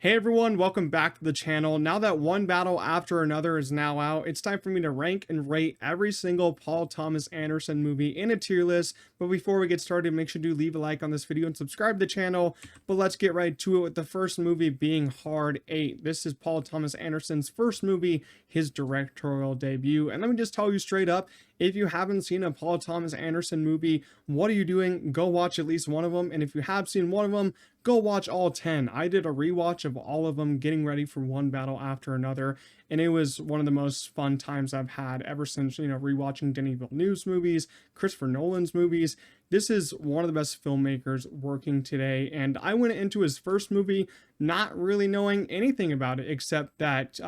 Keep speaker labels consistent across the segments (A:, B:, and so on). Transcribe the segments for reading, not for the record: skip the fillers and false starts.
A: Hey everyone, welcome back to the channel. Now that One Battle After Another is now out, it's time for me to rank and rate every single Paul Thomas Anderson movie in a tier list. But before we get started, make sure to leave a like on this video and subscribe to the channel. But let's get right to it with the first movie being Hard 8. This is Paul Thomas Anderson's first movie, his directorial debut. And let me just tell you straight up, if you haven't seen a Paul Thomas Anderson movie, what are you doing? Go watch at least one of them. And if you have seen one of them, go watch all 10. I did a rewatch of all of them, getting ready for One Battle After Another, and it was one of the most fun times I've had ever since, rewatching Denis Villeneuve's movies, Christopher Nolan's movies. This is one of the best filmmakers working today, and I went into his first movie not really knowing anything about it except that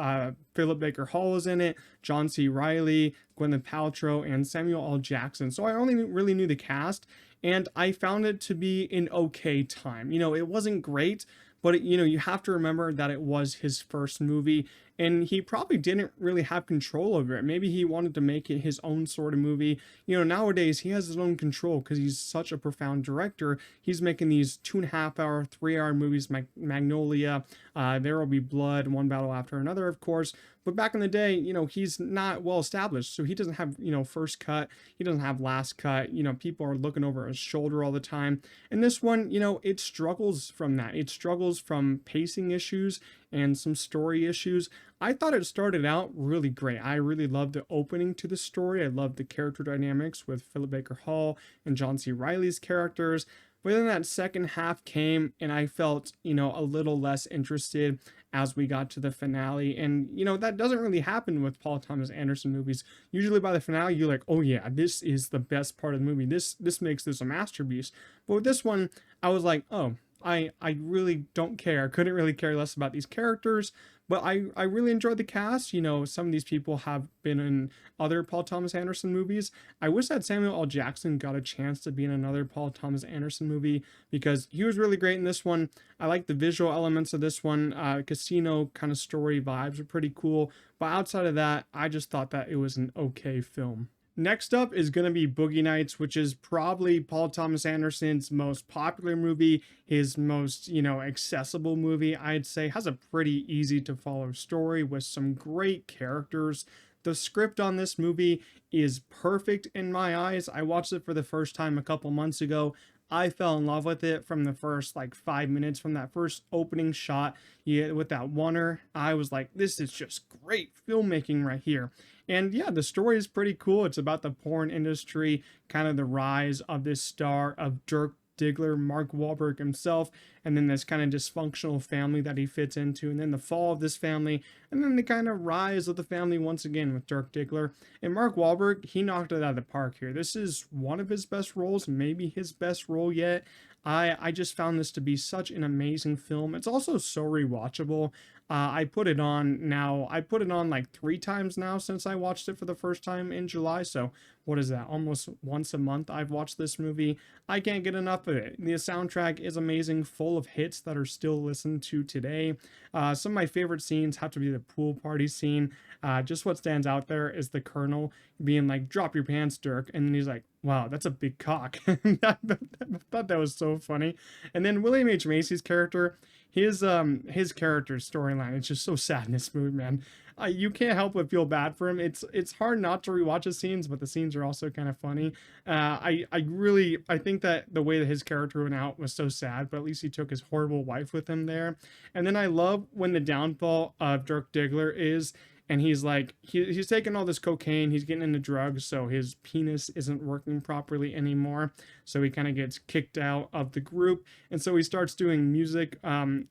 A: Philip Baker Hall is in it, John C. Reilly, Gwyneth Paltrow, and Samuel L. Jackson. So I only really knew the cast, and I found it to be an okay time. It wasn't great, but you have to remember that it was his first movie, and he probably didn't really have control over it. Maybe he wanted to make it his own sort of movie. Nowadays he has his own control because he's such a profound director. He's making these 2.5 hour, 3 hour movies, Magnolia, There Will Be Blood, One Battle After Another, of course. But back in the day, he's not well established, so he doesn't have, first cut, he doesn't have last cut, people are looking over his shoulder all the time. And this one, it struggles from that. It struggles from pacing issues and some story issues. I thought it started out really great. I really loved the opening to the story. I loved the character dynamics with Philip Baker Hall and John C. Reilly's characters. But then that second half came and I felt, a little less interested as we got to the finale. And, that doesn't really happen with Paul Thomas Anderson movies. Usually by the finale, you're like, oh yeah, this is the best part of the movie. This makes this a masterpiece. But with this one, I was like, oh, I really don't care. I couldn't really care less about these characters, but I really enjoyed the cast. Some of these people have been in other Paul Thomas Anderson movies. I wish that Samuel L. Jackson got a chance to be in another Paul Thomas Anderson movie because he was really great in this one. I like the visual elements of this one. Casino kind of story vibes are pretty cool. But outside of that, I just thought that it was an okay film. Next up is going to be Boogie Nights, which is probably Paul Thomas Anderson's most popular movie, his most, accessible movie. I'd say has a pretty easy to follow story with some great characters. The script on this movie is perfect in my eyes. I watched it for the first time a couple months ago. I fell in love with it from the first 5 minutes, from that first opening shot. Yeah, with that oneer, I was like, this is just great filmmaking right here. And yeah, the story is pretty cool. It's about the porn industry, kind of the rise of this star of Dirk Diggler, Mark Wahlberg himself, and then this kind of dysfunctional family that he fits into, and then the fall of this family, and then the kind of rise of the family once again with Dirk Diggler. And Mark Wahlberg, he knocked it out of the park here. This is one of his best roles, maybe his best role yet. I just found this to be such an amazing film. It's also so rewatchable. I put it on like 3 times now since I watched it for the first time in July. So what is that? Almost once a month I've watched this movie. I can't get enough of it. The soundtrack is amazing, full of hits that are still listened to today. Some of my favorite scenes have to be the pool party scene. Just what stands out there is the Colonel being like, "Drop your pants, Dirk," and then he's like, "Wow, that's a big cock." I thought that was so funny. And then William H. Macy's character, his character's storyline, it's just so sad in this movie, man. You can't help but feel bad for him. It's hard not to rewatch his scenes, but the scenes are also kind of funny. I think that the way that his character went out was so sad, but at least he took his horrible wife with him there. And then I love when the downfall of Dirk Diggler is, and he's like, he's taking all this cocaine, he's getting into drugs, so his penis isn't working properly anymore. So he kind of gets kicked out of the group, and so he starts doing music, and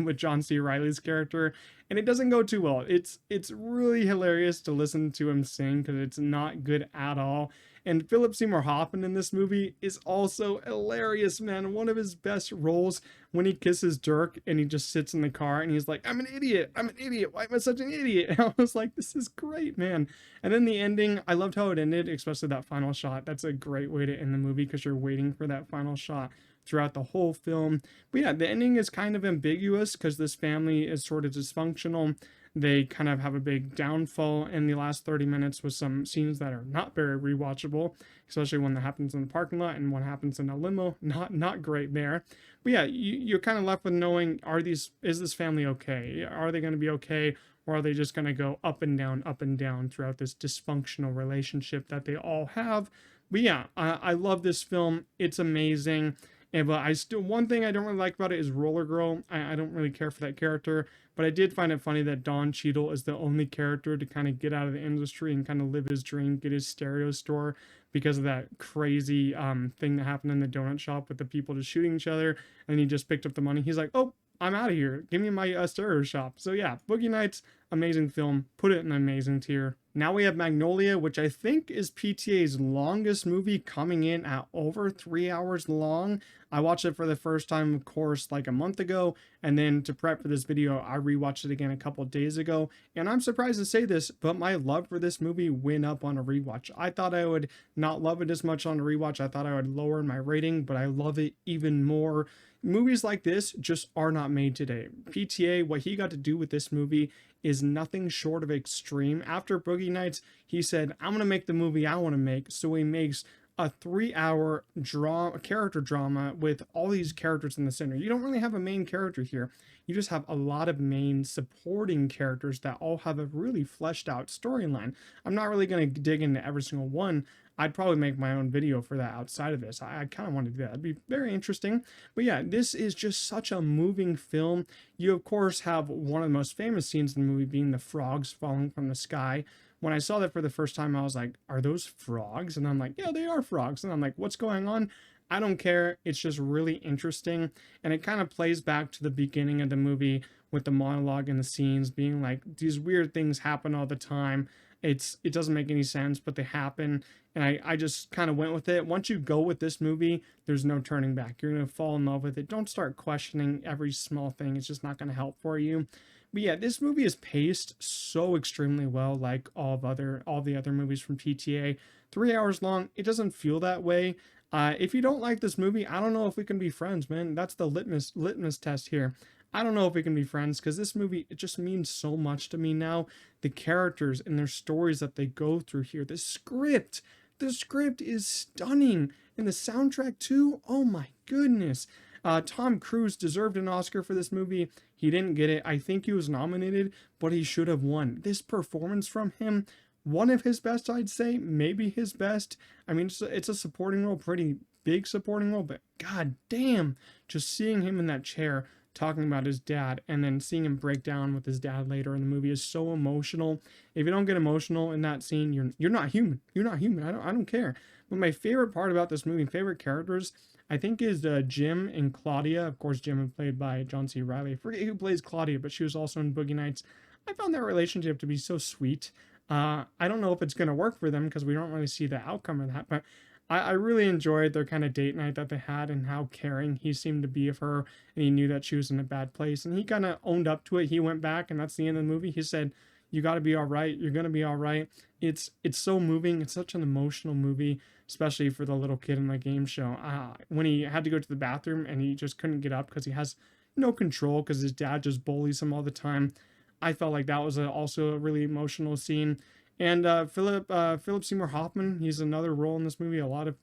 A: with John C. Reilly's character, and it doesn't go too well. It's really hilarious to listen to him sing because it's not good at all. And Philip Seymour Hoffman in this movie is also hilarious, man. One of his best roles when he kisses Dirk and he just sits in the car and he's like, I'm an idiot. Why am I such an idiot? And I was like, this is great, man. And then the ending, I loved how it ended, especially that final shot. That's a great way to end the movie because you're waiting for that final shot. throughout the whole film. But yeah, the ending is kind of ambiguous because this family is sort of dysfunctional. They kind of have a big downfall in the last 30 minutes with some scenes that are not very rewatchable, especially one that happens in the parking lot and one happens in a limo. Not great there. But yeah, you're kind of left with knowing, is this family okay? Are they going to be okay? Or are they just going to go up and down throughout this dysfunctional relationship that they all have? But yeah, I love this film. It's amazing. And but I still, one thing I don't really like about it is Roller Girl. I don't really care for that character, but I did find it funny that Don Cheadle is the only character to kind of get out of the industry and kind of live his dream, get his stereo store, because of that crazy thing that happened in the donut shop with the people just shooting each other, and he just picked up the money. He's like, oh, I'm out of here. Give me my stereo shop. So yeah, Boogie Nights, amazing film. Put it in the amazing tier. Now we have Magnolia, which I think is PTA's longest movie, coming in at over 3 hours long. I watched it for the first time, of course, like a month ago, and then to prep for this video, I rewatched it again a couple days ago. And I'm surprised to say this, but my love for this movie went up on a rewatch. I thought I would not love it as much on a rewatch. I thought I would lower my rating, but I love it even more. Movies like this just are not made today. PTA, what he got to do with this movie is nothing short of extreme. After Boogie Nights, he said, I'm going to make the movie I want to make. So he makes a 3-hour character drama with all these characters in the center. You don't really have a main character here. You just have a lot of main supporting characters that all have a really fleshed out storyline. I'm not really going to dig into every single one. I'd probably make my own video for that outside of this. I kind of want to do that. It'd be very interesting. But yeah, this is just such a moving film. You, of course, have one of the most famous scenes in the movie being the frogs falling from the sky. When I saw that for the first time, I was like, are those frogs? And I'm like, yeah, they are frogs. And I'm like, what's going on? I don't care. It's just really interesting. And it kind of plays back to the beginning of the movie with the monologue and the scenes being like, these weird things happen all the time. It doesn't make any sense, but they happen. And I just kind of went with it. Once you go with this movie, there's no turning back. You're going to fall in love with it. Don't start questioning every small thing. It's just not going to help for you. But yeah, this movie is paced so extremely well, like all the other movies from PTA. 3 hours long. It doesn't feel that way. If you don't like this movie, I don't know if we can be friends, man. That's the litmus test here. I don't know if we can be friends, because this movie, it just means so much to me now. The characters and their stories that they go through here. The script is stunning. And the soundtrack too, oh my goodness. Tom Cruise deserved an Oscar for this movie. He didn't get it. I think he was nominated, but he should have won. This performance from him, one of his best, I'd say, maybe his best. I mean, it's a supporting role, pretty big supporting role, but god damn, just seeing him in that chair talking about his dad and then seeing him break down with his dad later in the movie is so emotional. If you don't get emotional in that scene, you're not human. You're not human. I don't care. But my favorite part about this movie, favorite characters, I think is Jim and Claudia. Of course, Jim is played by John C. Reilly. I forget who plays Claudia, but she was also in Boogie Nights. I found that relationship to be so sweet. I don't know if it's going to work for them because we don't really see the outcome of that, but I really enjoyed their kind of date night that they had and how caring he seemed to be of her, and he knew that she was in a bad place, and he kind of owned up to it. He went back, and that's the end of the movie. He said, you got to be all right. You're going to be all right. It's so moving. It's such an emotional movie, especially for the little kid in the game show. When he had to go to the bathroom and he just couldn't get up because he has no control because his dad just bullies him all the time. I felt like that was also a really emotional scene. And Philip Seymour Hoffman, he's another role in this movie. A lot of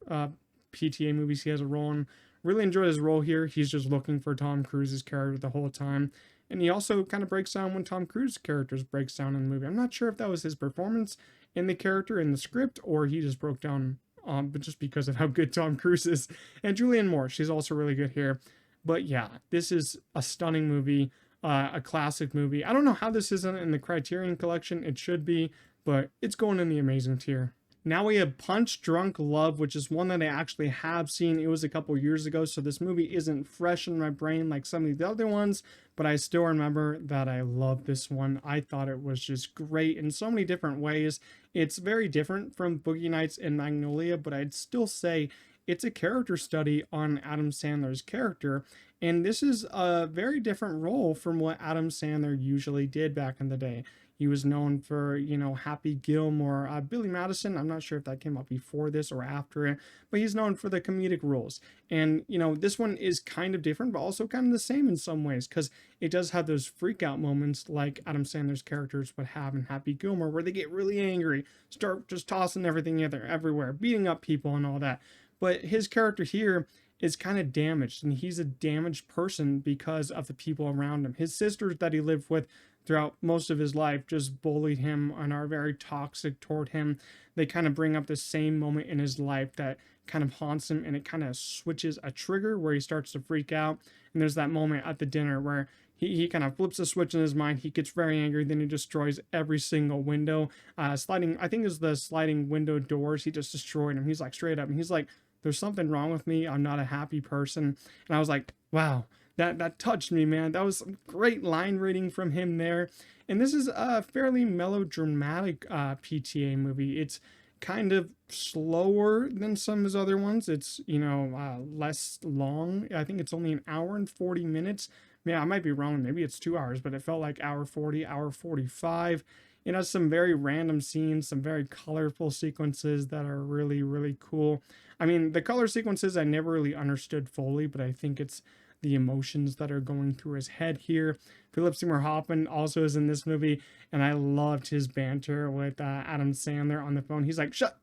A: PTA movies he has a role in. Really enjoyed his role here. He's just looking for Tom Cruise's character the whole time. And he also kind of breaks down when Tom Cruise's character breaks down in the movie. I'm not sure if that was his performance in the character in the script or he just broke down but just because of how good Tom Cruise is. And Julianne Moore, she's also really good here. But yeah, this is a stunning movie, a classic movie. I don't know how this isn't in the Criterion Collection. It should be, but it's going in the amazing tier. Now we have Punch Drunk Love, which is one that I actually have seen. It was a couple years ago, so this movie isn't fresh in my brain like some of the other ones, but I still remember that I love this one. I thought it was just great in so many different ways. It's very different from Boogie Nights and Magnolia, but I'd still say it's a character study on Adam Sandler's character, and this is a very different role from what Adam Sandler usually did back in the day. He was known for, Happy Gilmore, Billy Madison. I'm not sure if that came out before this or after it, but he's known for the comedic roles. And, this one is kind of different, but also kind of the same in some ways, because it does have those freak out moments like Adam Sandler's characters would have in Happy Gilmore, where they get really angry, start just tossing everything everywhere, beating up people and all that. But his character here is kind of damaged, and he's a damaged person because of the people around him. His sisters that he lived with throughout most of his life just bullied him and are very toxic toward him. They kind of bring up the same moment in his life that kind of haunts him, and it kind of switches a trigger where he starts to freak out. And there's that moment at the dinner where he kind of flips a switch in his mind. He gets very angry. Then he destroys every single window. I think it's the sliding window doors. He just destroyed them. He's like straight up. And he's like, there's something wrong with me. I'm not a happy person. And I was like, wow, that touched me, man. That was some great line reading from him there. And this is a fairly melodramatic PTA movie. It's kind of slower than some of his other ones. It's, less long. I think it's only an hour and 40 minutes. Yeah, I might be wrong. Maybe it's 2 hours, but it felt like hour 40, hour 45. It has some very random scenes, some very colorful sequences that are really, really cool. I mean, the color sequences I never really understood fully, but I think it's the emotions that are going through his head here. Philip Seymour Hoffman also is in this movie, and I loved his banter with Adam Sandler on the phone. He's like, shut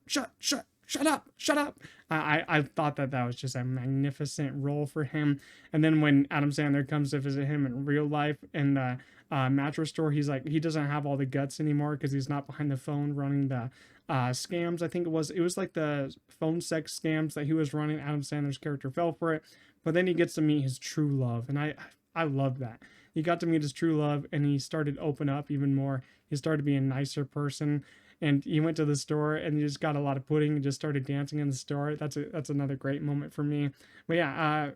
A: up. I thought that was just a magnificent role for him. And then when Adam Sandler comes to visit him in real life in the mattress store, he's like, he doesn't have all the guts anymore because he's not behind the phone running the scams. I think it was like the phone sex scams that he was running. Adam Sandler's character fell for it, but then he gets to meet his true love, and I love that. He got to meet his true love, and he started to open up even more. He started to be a nicer person, and he went to the store and he just got a lot of pudding and just started dancing in the store. That's another great moment for me. But yeah,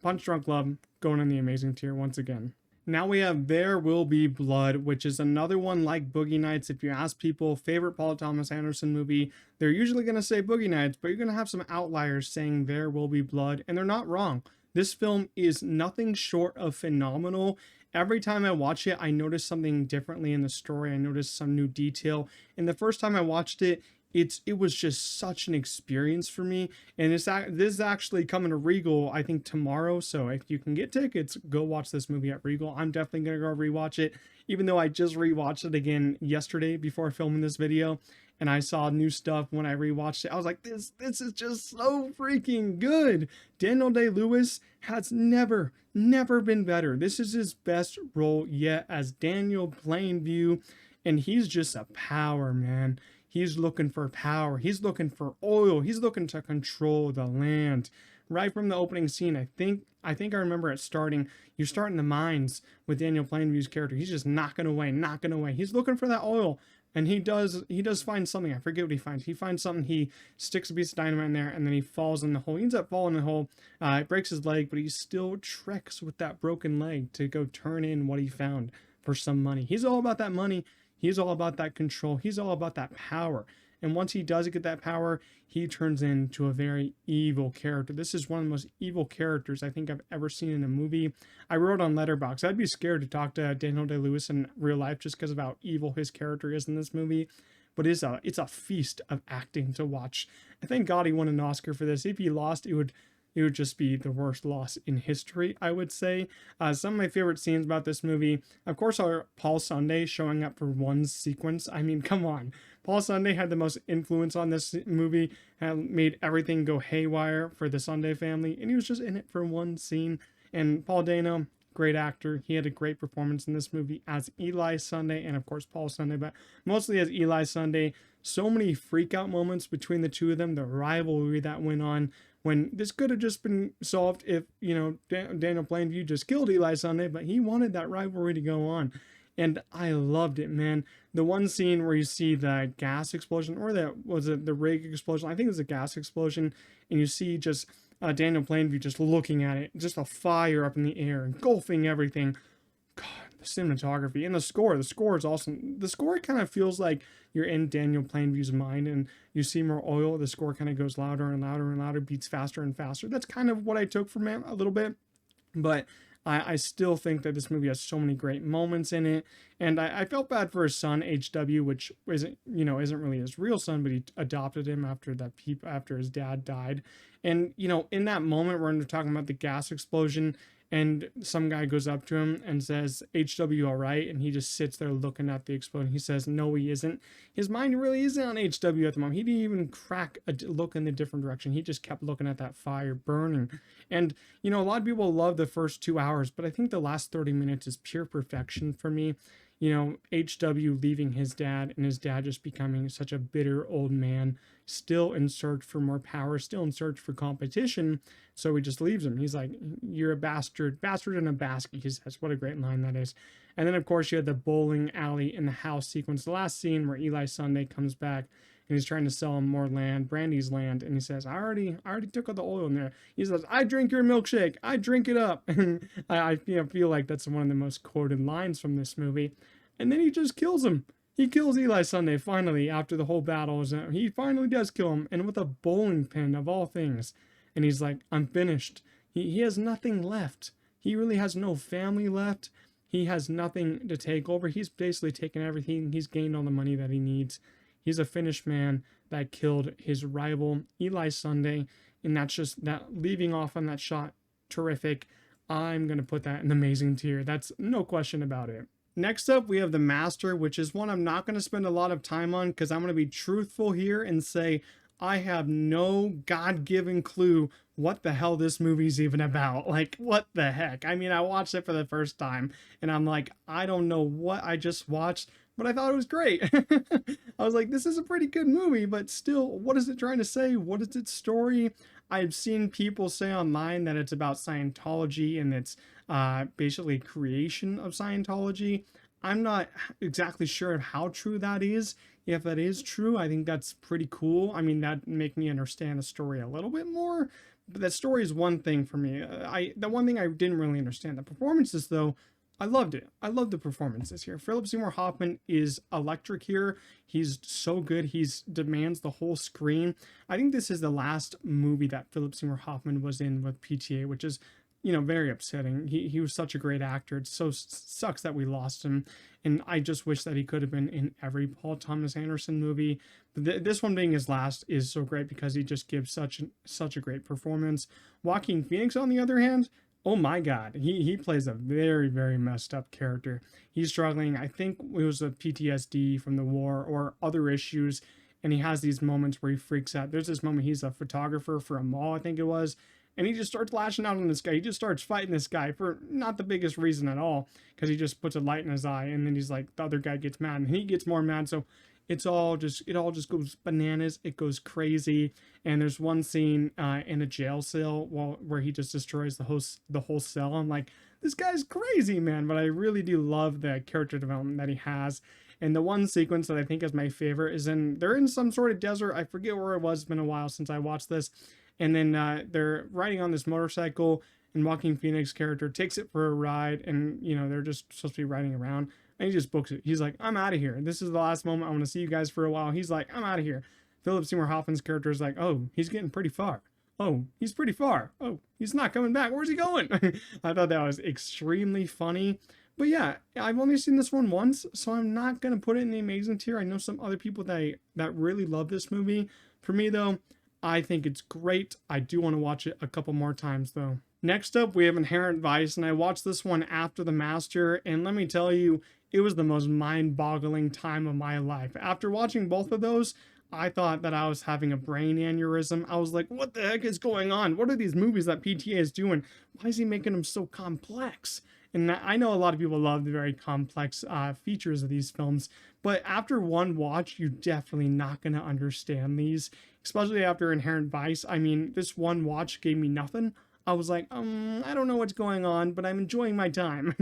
A: Punch Drunk Love going in the amazing tier once again. Now we have There Will Be Blood, which is another one like Boogie Nights. If you ask people favorite Paul Thomas Anderson movie, they're usually going to say Boogie Nights, but you're going to have some outliers saying There Will Be Blood, and they're not wrong. This film is nothing short of phenomenal. Every time I watch it, I notice something differently in the story. I notice some new detail. And the first time I watched it, it was just such an experience for me. And this is actually coming to Regal, I think, tomorrow. So if you can get tickets, go watch this movie at Regal. I'm definitely going to go rewatch it, even though I just rewatched it again yesterday before filming this video. And I saw new stuff when I rewatched it. I was like, this is just so freaking good. Daniel Day-Lewis has never been better. This is his best role yet as Daniel Plainview. And he's just a power, man. He's looking for power. He's looking for oil. He's looking to control the land. Right from the opening scene, I think I remember it starting. You're starting the mines with Daniel Plainview's character. He's just knocking away. He's looking for that oil. And he does find something. I forget what he finds. He finds something. He sticks a piece of dynamite in there, and then he falls in the hole. He ends up falling in the hole. It breaks his leg, but he still treks with that broken leg to go turn in what he found for some money. He's all about that money. He's all about that control. He's all about that power. And once he does get that power, he turns into a very evil character. This is one of the most evil characters I think I've ever seen in a movie. I wrote on Letterboxd, I'd be scared to talk to Daniel Day-Lewis in real life just because of how evil his character is in this movie. But it's a feast of acting to watch. I thank God he won an Oscar for this. If he lost, it would just be the worst loss in history, I would say. Some of my favorite scenes about this movie, of course, are Paul Sunday showing up for one sequence. I mean, come on. Paul Sunday had the most influence on this movie, and made everything go haywire for the Sunday family, and he was just in it for one scene. And Paul Dano, great actor. He had a great performance in this movie as Eli Sunday, and of course Paul Sunday, but mostly as Eli Sunday. So many freak out moments between the two of them, the rivalry that went on, when this could have just been solved if, Daniel Plainview just killed Eli Sunday, but he wanted that rivalry to go on. And I loved it, man. The one scene where you see the gas explosion, or the rig explosion, I think it was a gas explosion, and you see just Daniel Plainview just looking at it, just a fire up in the air, engulfing everything. God, the cinematography and the score is awesome. The score kind of feels like you're in Daniel Plainview's mind, and you see more oil. The score kind of goes louder and louder and louder, beats faster and faster. That's kind of what I took from it a little bit. But I still think that this movie has so many great moments in it, and I felt bad for his son HW, which isn't really his real son, but he adopted him after his dad died. And in that moment when they're talking about the gas explosion, and some guy goes up to him and says, HW all right? And he just sits there looking at the explosion. He says, no, he isn't. His mind really isn't on HW at the moment. He didn't even crack a look in the different direction. He just kept looking at that fire burning. And a lot of people love the first 2 hours, but I think the last 30 minutes is pure perfection for me. HW leaving his dad, and his dad just becoming such a bitter old man, still in search for more power, still in search for competition. So he just leaves him. He's like, you're a bastard in a basket, he says. What a great line that is. And then, of course, you had the bowling alley in the house sequence, the last scene where Eli Sunday comes back and he's trying to sell him more land, Brandy's land, and he says, I already took all the oil in there. He says, I drink your milkshake, I drink it up. And I feel like that's one of the most quoted lines from this movie. And then he just kills him. He kills Eli Sunday finally after the whole battle. He finally does kill him, and with a bowling pin of all things. And he's like, I'm finished. He has nothing left. He really has no family left. He has nothing to take over. He's basically taken everything. He's gained all the money that he needs. He's a finished man that killed his rival, Eli Sunday. And that's just that, leaving off on that shot. Terrific. I'm going to put that in amazing tier. That's no question about it. Next up, we have The Master, which is one I'm not going to spend a lot of time on because I'm going to be truthful here and say I have no God-given clue what the hell this movie's even about. Like, what the heck? I mean, I watched it for the first time and I'm like, I don't know what I just watched, but I thought it was great. I was like, this is a pretty good movie, but still, what is it trying to say? What is its story? I've seen people say online that it's about Scientology and it's basically creation of Scientology. I'm not exactly sure how true that is. If that is true, I think that's pretty cool. I mean, that make me understand the story a little bit more. But that story is one thing for me. The one thing I didn't really understand. The performances, though, I loved it. I love the performances here. Philip Seymour Hoffman is electric here. He's so good. He's demands the whole screen. I think this is the last movie that Philip Seymour Hoffman was in with PTA, which is, very upsetting. He was such a great actor. It so sucks that we lost him. And I just wish that he could have been in every Paul Thomas Anderson movie. But this one being his last is so great because he just gives such a great performance. Joaquin Phoenix, on the other hand, oh my God, he plays a very, very messed up character. He's struggling. I think it was a PTSD from the war or other issues. And he has these moments where he freaks out. There's this moment, he's a photographer for a mall, I think it was. And he just starts lashing out on this guy. He just starts fighting this guy for not the biggest reason at all. Because he just puts a light in his eye. And then he's like, the other guy gets mad. And he gets more mad. So it all just goes bananas. It goes crazy. And there's one scene in a jail cell where he just destroys the whole cell. I'm like, this guy's crazy, man. But I really do love the character development that he has. And the one sequence that I think is my favorite is they're in some sort of desert. I forget where it was. It's been a while since I watched this. And then they're riding on this motorcycle, and Joaquin Phoenix character takes it for a ride, and they're just supposed to be riding around, and he just books it. He's like, I'm out of here. This is the last moment. I want to see you guys for a while. He's like, I'm out of here. Philip Seymour Hoffman's character is like, oh, he's getting pretty far. Oh, he's pretty far. Oh, he's not coming back. Where's he going? I thought that was extremely funny. But yeah, I've only seen this one once, so I'm not going to put it in the amazing tier. I know some other people that really love this movie. For me, though, I think it's great. I do want to watch it a couple more times, though. Next up, we have Inherent Vice, and I watched this one after The Master, and let me tell you, it was the most mind-boggling time of my life. After watching both of those, I thought that I was having a brain aneurysm. I was like, what the heck is going on? What are these movies that PTA is doing? Why is he making them so complex? And I know a lot of people love the very complex features of these films, but after one watch, you're definitely not going to understand these, especially after Inherent Vice. I mean, this one watch gave me nothing. I was like, I don't know what's going on, but I'm enjoying my time.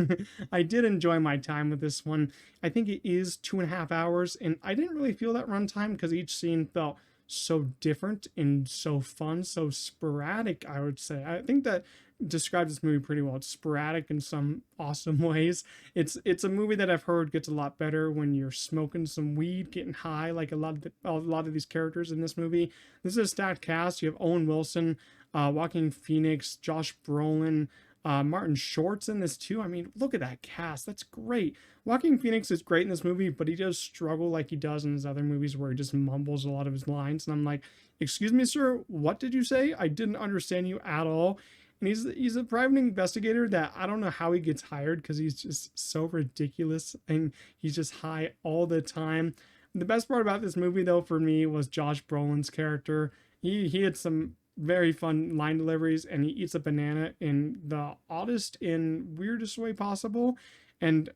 A: I did enjoy my time with this one. I think it is 2.5 hours, and I didn't really feel that runtime because each scene felt so different and so fun, so sporadic, I would say. I think that describes this movie pretty well. It's sporadic in some awesome ways. It's a movie that I've heard gets a lot better when you're smoking some weed, getting high, like a lot of these characters in this movie. This is a stacked cast. You have Owen Wilson, Joaquin Phoenix, Josh Brolin, Martin Short's in this too. I mean, look at that cast. That's great. Joaquin Phoenix is great in this movie, but he does struggle like he does in his other movies where he just mumbles a lot of his lines. And I'm like, excuse me, sir, what did you say? I didn't understand you at all. And he's a private investigator that I don't know how he gets hired because he's just so ridiculous and he's just high all the time. The best part about this movie, though, for me was Josh Brolin's character. He had some very fun line deliveries, and he eats a banana in the oddest and weirdest way possible. And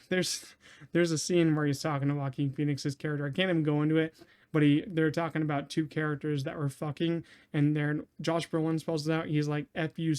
A: there's a scene where he's talking to Joaquin Phoenix's character. I can't even go into it, but they're talking about two characters that were fucking, and they're Josh Brolin spells it out. He's like fucking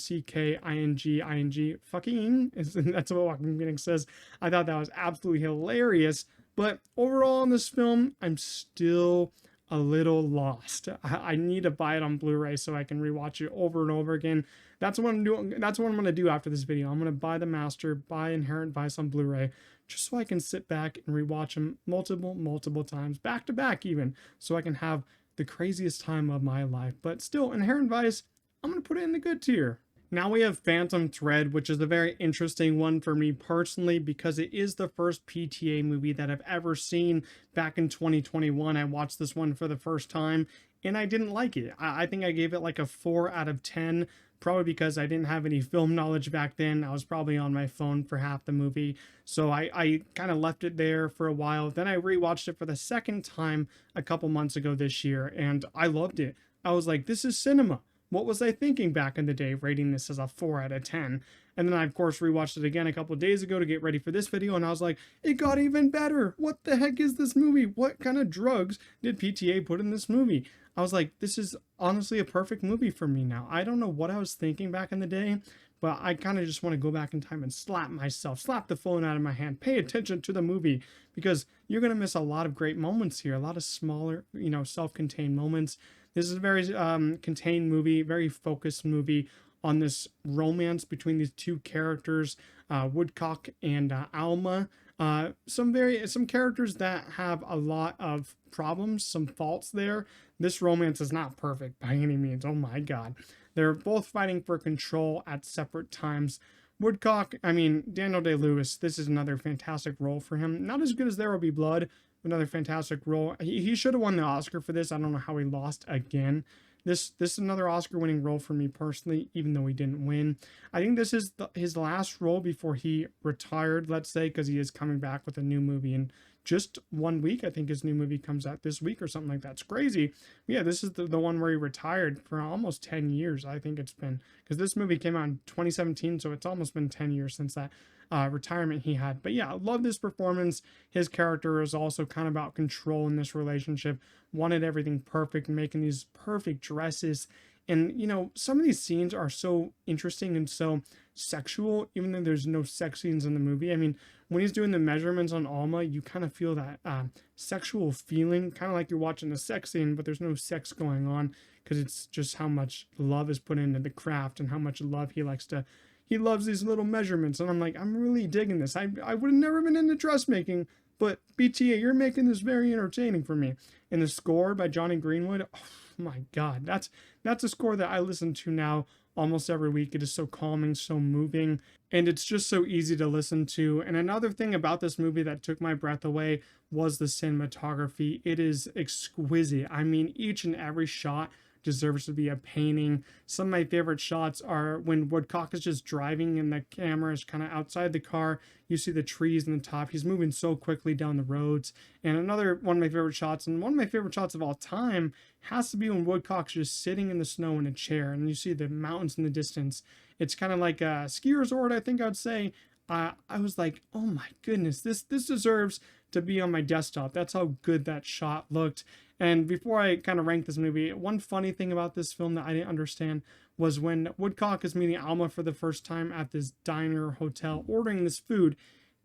A: fucking, and that's what Joaquin Phoenix says. I thought that was absolutely hilarious. But overall in this film, I'm still a little lost. I need to buy it on Blu-ray so I can rewatch it over and over again. That's what I'm doing. That's what I'm gonna do after this video. I'm gonna buy the master, buy Inherent Vice on Blu-ray, just so I can sit back and rewatch them multiple times, back to back even, so I can have the craziest time of my life. But still, Inherent Vice, I'm gonna put it in the good tier. Now we have Phantom Thread, which is a very interesting one for me personally because it is the first PTA movie that I've ever seen. Back in 2021, I watched this one for the first time and I didn't like it. I think I gave it like a 4 out of 10, probably because I didn't have any film knowledge back then. I was probably on my phone for half the movie. So I kind of left it there for a while. Then I rewatched it for the second time a couple months ago this year and I loved it. I was like, this is cinema. What was I thinking back in the day, rating this as a 4 out of 10? And then I, of course, rewatched it again a couple of days ago to get ready for this video, and I was like, it got even better. What the heck is this movie? What kind of drugs did PTA put in this movie? I was like, this is honestly a perfect movie for me now. I don't know what I was thinking back in the day, but I kind of just want to go back in time and slap myself, slap the phone out of my hand, pay attention to the movie, because you're going to miss a lot of great moments here, a lot of smaller, self-contained moments. This is a very contained movie, very focused movie on this romance between these two characters, Woodcock and Alma. Some characters that have a lot of problems, some faults there. This romance is not perfect by any means. Oh my God. They're both fighting for control at separate times. Woodcock, Daniel Day-Lewis, this is another fantastic role for him. Not as good as There Will Be Blood, another fantastic role. He should have won the Oscar for this. I don't know how he lost again. This is another Oscar-winning role for me personally, even though he didn't win. I think this is his last role before he retired, let's say, because he is coming back with a new movie in just 1 week. I think his new movie comes out this week or something like that. It's crazy. But yeah, this is the one where he retired for almost 10 years, I think it's been. Because this movie came out in 2017, so it's almost been 10 years since that retirement he had. But yeah, I love this performance. His character is also kind of about control in this relationship. Wanted everything perfect, making these perfect dresses. And, some of these scenes are so interesting and so sexual, even though there's no sex scenes in the movie. When he's doing the measurements on Alma, you kind of feel that sexual feeling, kind of like you're watching a sex scene, but there's no sex going on because it's just how much love is put into the craft and how much love he loves these little measurements. And I'm like, I'm really digging this. I would have never been into dressmaking, but BTA, you're making this very entertaining for me. And the score by Johnny Greenwood, oh my God, that's a score that I listen to now almost every week. It is so calming, so moving, and it's just so easy to listen to. And another thing about this movie that took my breath away was the cinematography. It is exquisite. Each and every shot deserves to be a painting. Some of my favorite shots are when Woodcock is just driving and the camera is kind of outside the car. You see the trees in the top. He's moving so quickly down the roads. And another one of my favorite shots, and one of my favorite shots of all time, has to be when Woodcock's just sitting in the snow in a chair and you see the mountains in the distance. It's kind of like a ski resort, I think I'd say. I was like, oh my goodness, this deserves to be on my desktop. That's how good that shot looked. And before I kind of rank this movie, one funny thing about this film that I didn't understand was when Woodcock is meeting Alma for the first time at this diner or hotel ordering this food.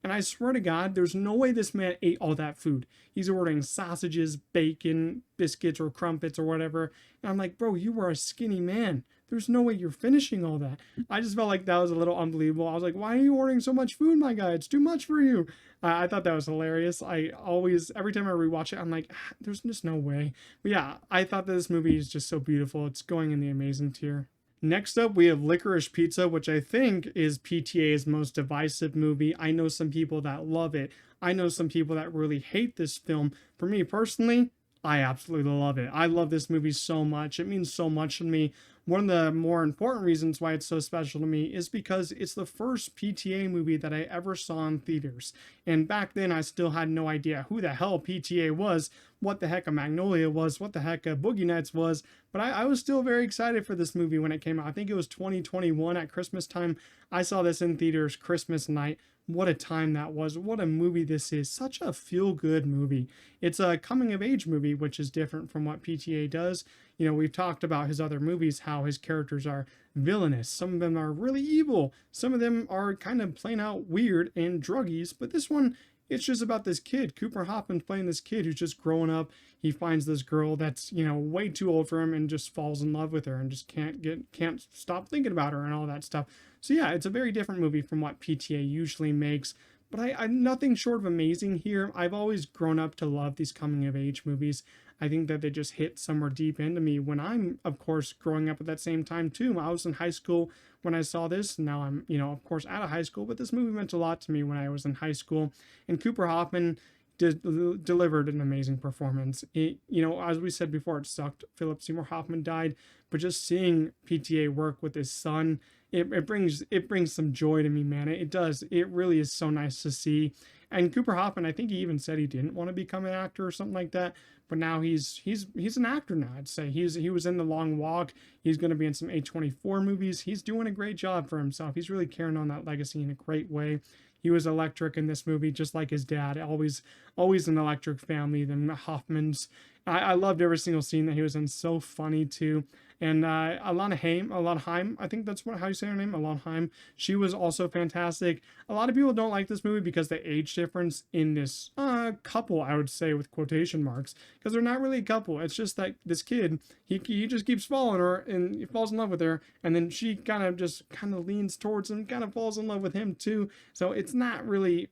A: And I swear to God, there's no way this man ate all that food. He's ordering sausages, bacon, biscuits, or crumpets, or whatever. And I'm like, bro, you were a skinny man. There's no way you're finishing all that. I just felt like that was a little unbelievable. I was like, why are you ordering so much food, my guy? It's too much for you. I thought that was hilarious. Every time I rewatch it, I'm like, there's just no way. But yeah, I thought that this movie is just so beautiful. It's going in the amazing tier. Next up, we have Licorice Pizza, which I think is PTA's most divisive movie. I know some people that love it. I know some people that really hate this film. For me personally, I absolutely love it. I love this movie so much. It means so much to me. One of the more important reasons why it's so special to me is because it's the first PTA movie that I ever saw in theaters. And back then, I still had no idea who the hell PTA was, what the heck a Magnolia was, what the heck a Boogie Nights was. But I was still very excited for this movie when it came out. I think it was 2021 at Christmas time. I saw this in theaters Christmas night. What a time that was. What a movie this is. Such a feel-good movie. It's a coming-of-age movie, which is different from what PTA does. You know, we've talked about his other movies, how his characters are villainous. Some of them are really evil. Some of them are kind of plain out weird and druggies. But this one, it's just about this kid. Cooper Hoffman's playing this kid who's just growing up. He finds this girl that's, you know, way too old for him and just falls in love with her and just can't stop thinking about her and all that stuff. So yeah, it's a very different movie from what PTA usually makes. But I'm nothing short of amazing here. I've always grown up to love these coming of age movies. I think that they just hit somewhere deep into me when I'm, of course, growing up at that same time too. I was in high school when I saw this. Now I'm, you know, of course, out of high school, but this movie meant a lot to me when I was in high school. And Cooper Hoffman delivered an amazing performance. It, you know, as we said before, it sucked. Philip Seymour Hoffman died, but just seeing PTA work with his son, it brings some joy to me, man. It does. It really is so nice to see. And Cooper Hoffman, I think he even said he didn't want to become an actor or something like that, but now he's an actor now. I'd say he was in The Long Walk. He's going to be in some A24 movies. He's doing a great job for himself. He's really carrying on that legacy in a great way. He was electric in this movie, just like his dad. Always an electric family. The Hoffmans. I loved every single scene that he was in. So funny too. And Alana Haim, I think that's how you say her name, Alana Haim. She was also fantastic. A lot of people don't like this movie because the age difference in this couple, I would say with quotation marks, because they're not really a couple. It's just that this kid, he just keeps following her and he falls in love with her, and then she kind of leans towards him, kind of falls in love with him too. So it's not really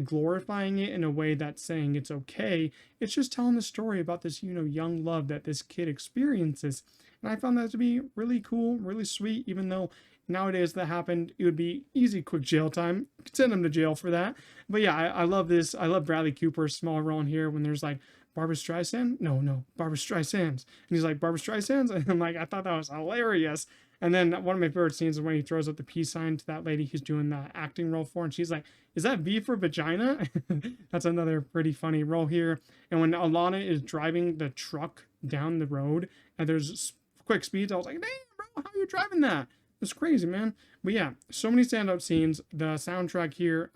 A: glorifying it in a way that's saying it's okay. It's just telling the story about this, you know, young love that this kid experiences. And I found that to be really cool, really sweet, even though nowadays that happened, it would be easy, quick jail time. Could send him to jail for that. But yeah, I love this. I love Bradley Cooper's small role in here when there's like, Barbra Streisand? No, Barbra Streisand's. And he's like, Barbra Streisand's? And I'm like, I thought that was hilarious. And then one of my favorite scenes is when he throws up the peace sign to that lady he's doing the acting role for. And she's like, is that V for vagina? That's another pretty funny role here. And when Alana is driving the truck down the road and there's quick speeds, I was like, damn, bro, how are you driving that? It's crazy, man. But yeah, so many stand-up scenes. The soundtrack here,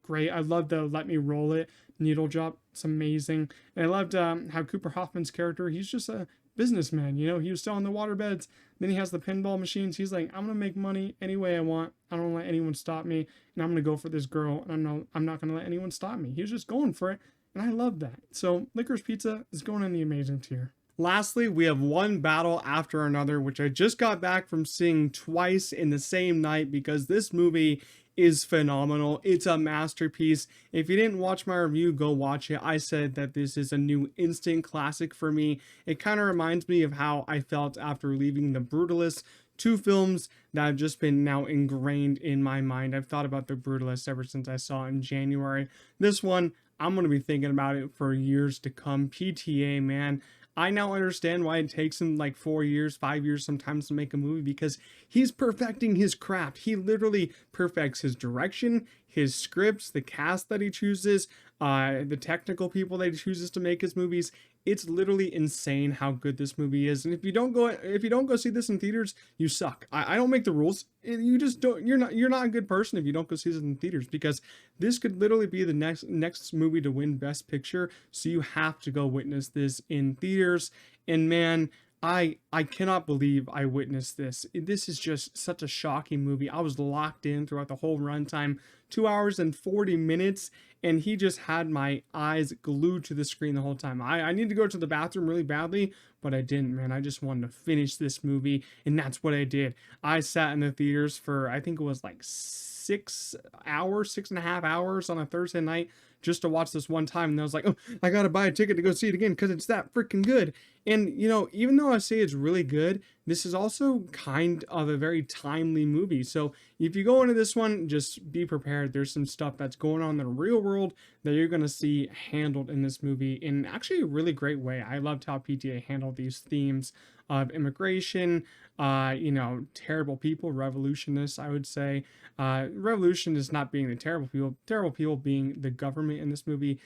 A: great. I love the Let Me Roll It needle drop. It's amazing. And I loved how Cooper Hoffman's character, he's just a businessman, you know, he was selling the water beds. Then he has the pinball machines. He's like, I'm gonna make money any way I want. I don't let anyone stop me, and I'm gonna go for this girl, and I'm not gonna let anyone stop me. He was just going for it, and I love that. So Licorice Pizza is going in the amazing tier. Lastly, we have One Battle After Another, which I just got back from seeing twice in the same night because this movie is phenomenal. It's a masterpiece. If you didn't watch my review, go watch it. I said that this is a new instant classic for me. It kind of reminds me of how I felt after leaving The Brutalist. Two films that have just been now ingrained in my mind. I've thought about The Brutalist ever since I saw it in January. This one, I'm going to be thinking about it for years to come. PTA, man. I now understand why it takes him like 4 years, 5 years sometimes to make a movie, because he's perfecting his craft. He literally perfects his direction, his scripts, the cast that he chooses, the technical people that he chooses to make his movies. It's literally insane how good this movie is. And if you don't go see this in theaters, you suck. I don't make the rules. You just don't. You're not a good person if you don't go see this in theaters, because this could literally be the next movie to win Best Picture. So you have to go witness this in theaters. And man, I cannot believe I witnessed this. This is just such a shocking movie. I was locked in throughout the whole runtime, 2 hours and 40 minutes, and he just had my eyes glued to the screen the whole time. I need to go to the bathroom really badly, but I didn't, man. I just wanted to finish this movie, and that's what I did. I sat in the theaters for, I think it was like 6.5 hours on a Thursday night just to watch this one time. And I was like, oh, I gotta buy a ticket to go see it again because it's that freaking good. And, you know, even though I say it's really good, this is also kind of a very timely movie. So if you go into this one, just be prepared. There's some stuff that's going on in the real world that you're going to see handled in this movie in actually a really great way. I loved how PTA handled these themes of immigration, terrible people, revolutionists, I would say. Revolution is not being the terrible people being the government in this movie.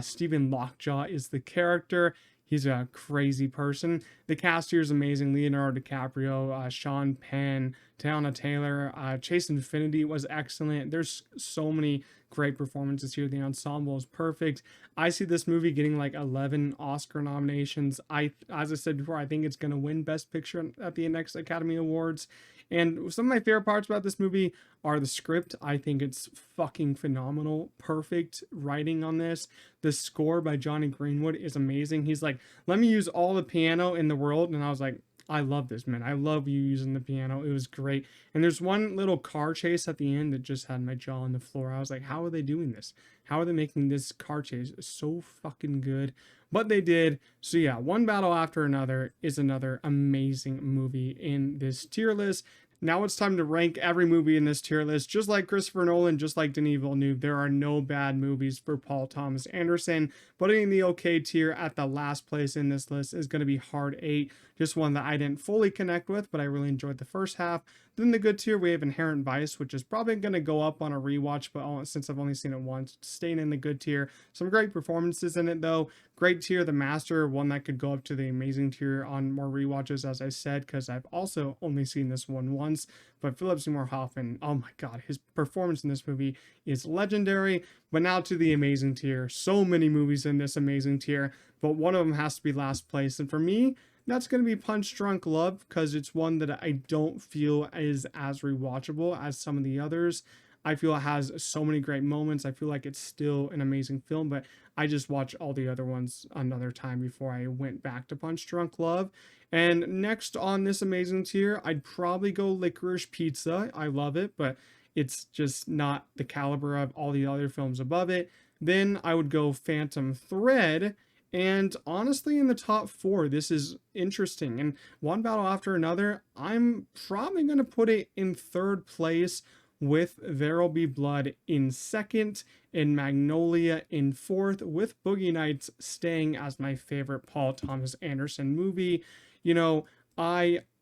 A: Stephen Lockjaw is the character. He's a crazy person. The cast here is amazing. Leonardo DiCaprio, Sean Penn, Teyana Taylor, Chase Infinity was excellent. There's so many great performances here. The ensemble is perfect. I see this movie getting like 11 Oscar nominations. As I said before, I think it's going to win Best Picture at the next Academy Awards. And some of my favorite parts about this movie are the script. I think it's fucking phenomenal. Perfect writing on this. The score by Johnny Greenwood is amazing. He's like, let me use all the piano in the world. And I was like, I love this, man. I love you using the piano. It was great. And there's one little car chase at the end that just had my jaw on the floor. I was like, how are they doing this? How are they making this car chase so fucking good? But they did. So yeah, One Battle After Another is another amazing movie in this tier list. Now it's time to rank every movie in this tier list. Just like Christopher Nolan, just like Denis Villeneuve, there are no bad movies for Paul Thomas Anderson. Putting the okay tier at the last place in this list is going to be Hard 8. Just one that I didn't fully connect with, but I really enjoyed the first half. Then the good tier, we have Inherent Vice, which is probably going to go up on a rewatch, but since I've only seen it once, staying in the good tier. Some great performances in it, though. Great tier, The Master, one that could go up to the amazing tier on more rewatches, as I said, because I've also only seen this one once. But Philip Seymour Hoffman, oh my god, his performance in this movie is legendary. But now to the amazing tier. So many movies in this amazing tier, but one of them has to be last place. And for me, that's going to be Punch Drunk Love, because it's one that I don't feel is as rewatchable as some of the others. I feel it has so many great moments. I feel like it's still an amazing film, but I just watched all the other ones another time before I went back to Punch Drunk Love. And next on this amazing tier, I'd probably go Licorice Pizza. I love it, but it's just not the caliber of all the other films above it. Then I would go Phantom Thread. And honestly, in the top 4, this is interesting. And One Battle After Another, I'm probably going to put it in 3rd place, with There'll Be Blood in 2nd, and Magnolia in 4th, with Boogie Nights staying as my favorite Paul Thomas Anderson movie.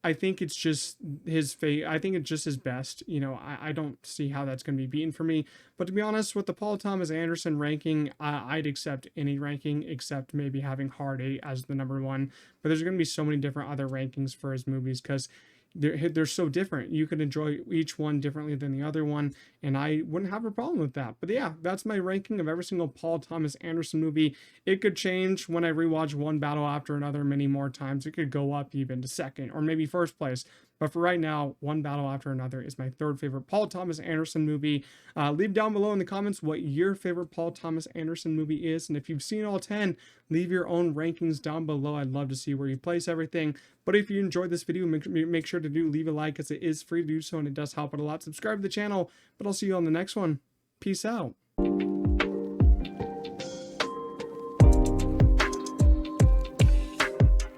A: I think it's just I think it's just his best. I don't see how that's going to be beaten for me. But to be honest, with the Paul Thomas Anderson ranking, I'd accept any ranking except maybe having Hard 8 as the number 1. But there's going to be so many different other rankings for his movies, because they're so different. You could enjoy each one differently than the other one, and I wouldn't have a problem with that. But yeah, that's my ranking of every single Paul Thomas Anderson movie. It could change when I rewatch One Battle After Another many more times. It could go up even to 2nd or maybe 1st place. But for right now, One Battle After Another is my 3rd favorite Paul Thomas Anderson movie. Leave down below in the comments what your favorite Paul Thomas Anderson movie is. And if you've seen all 10, leave your own rankings down below. I'd love to see where you place everything. But if you enjoyed this video, make sure to leave a like, as it is free to do so and it does help out a lot. Subscribe to the channel, but I'll see you on the next one. Peace out.